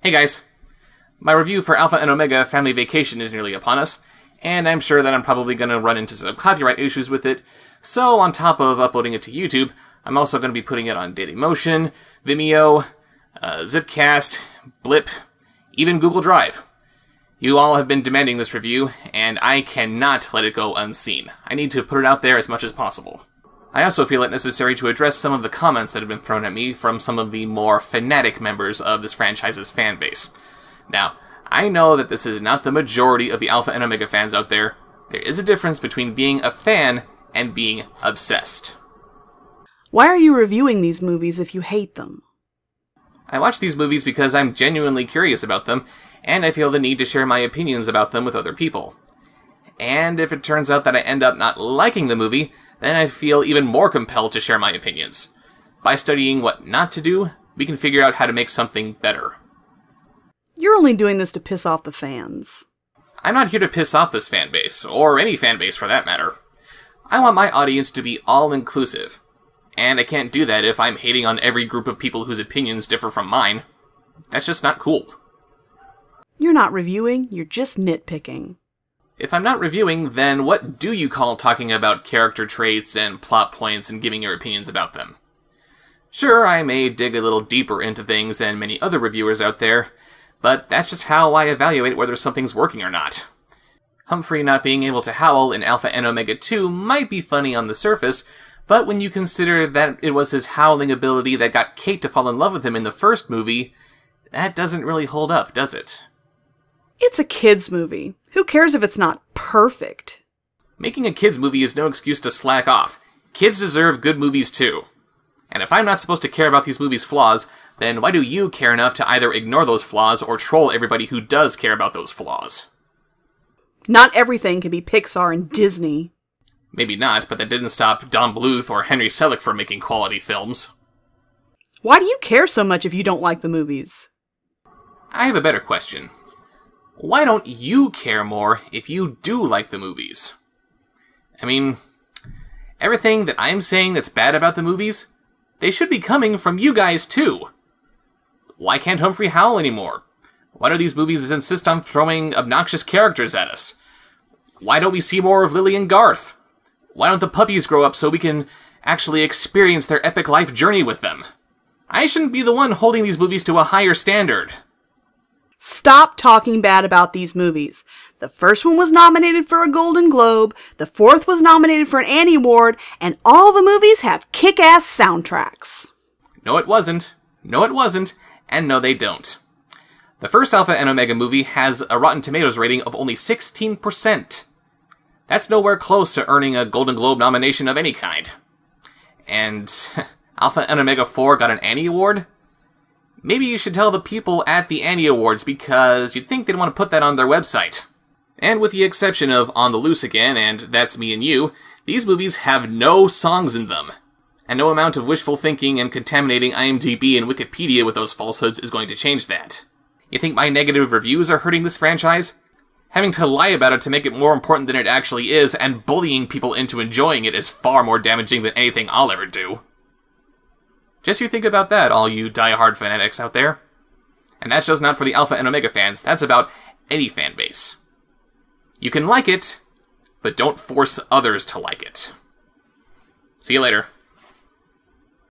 Hey guys! My review for Alpha and Omega Family Vacation is nearly upon us, and I'm sure that I'm probably going to run into some copyright issues with it, so on top of uploading it to YouTube, I'm also going to be putting it on Dailymotion, Vimeo, Zipcast, Blip, even Google Drive. You all have been demanding this review, and I cannot let it go unseen. I need to put it out there as much as possible. I also feel it necessary to address some of the comments that have been thrown at me from some of the more fanatic members of this franchise's fan base. Now, I know that this is not the majority of the Alpha and Omega fans out there. There is a difference between being a fan and being obsessed. Why are you reviewing these movies if you hate them? I watch these movies because I'm genuinely curious about them, and I feel the need to share my opinions about them with other people. And if it turns out that I end up not liking the movie, then I feel even more compelled to share my opinions. By studying what not to do, we can figure out how to make something better. You're only doing this to piss off the fans. I'm not here to piss off this fan base, or any fan base for that matter. I want my audience to be all-inclusive. And I can't do that if I'm hating on every group of people whose opinions differ from mine. That's just not cool. You're not reviewing, you're just nitpicking. If I'm not reviewing, then what do you call talking about character traits and plot points and giving your opinions about them? Sure, I may dig a little deeper into things than many other reviewers out there, but that's just how I evaluate whether something's working or not. Humphrey not being able to howl in Alpha and Omega 2 might be funny on the surface, but when you consider that it was his howling ability that got Kate to fall in love with him in the first movie, that doesn't really hold up, does it? It's a kids' movie. Who cares if it's not perfect? Making a kids' movie is no excuse to slack off. Kids deserve good movies too. And if I'm not supposed to care about these movies' flaws, then why do you care enough to either ignore those flaws or troll everybody who does care about those flaws? Not everything can be Pixar and Disney. Maybe not, but that didn't stop Don Bluth or Henry Selick from making quality films. Why do you care so much if you don't like the movies? I have a better question. Why don't you care more if you do like the movies? I mean, everything that I'm saying that's bad about the movies, they should be coming from you guys too. Why can't Humphrey howl anymore? Why do these movies insist on throwing obnoxious characters at us? Why don't we see more of Lily and Garth? Why don't the puppies grow up so we can actually experience their epic life journey with them? I shouldn't be the one holding these movies to a higher standard. Stop talking bad about these movies. The first one was nominated for a Golden Globe, the fourth was nominated for an Annie Award, and all the movies have kick-ass soundtracks. No, it wasn't. No, it wasn't. And no, they don't. The first Alpha and Omega movie has a Rotten Tomatoes rating of only 16%. That's nowhere close to earning a Golden Globe nomination of any kind. And Alpha and Omega 4 got an Annie Award? Maybe you should tell the people at the Annie Awards, because you'd think they'd want to put that on their website. And with the exception of On the Loose Again and That's Me and You, these movies have no songs in them. And no amount of wishful thinking and contaminating IMDb and Wikipedia with those falsehoods is going to change that. You think my negative reviews are hurting this franchise? Having to lie about it to make it more important than it actually is, and bullying people into enjoying it is far more damaging than anything I'll ever do. Just you think about that, all you die-hard fanatics out there. And that's just not for the Alpha and Omega fans, that's about any fan base. You can like it, but don't force others to like it. See you later.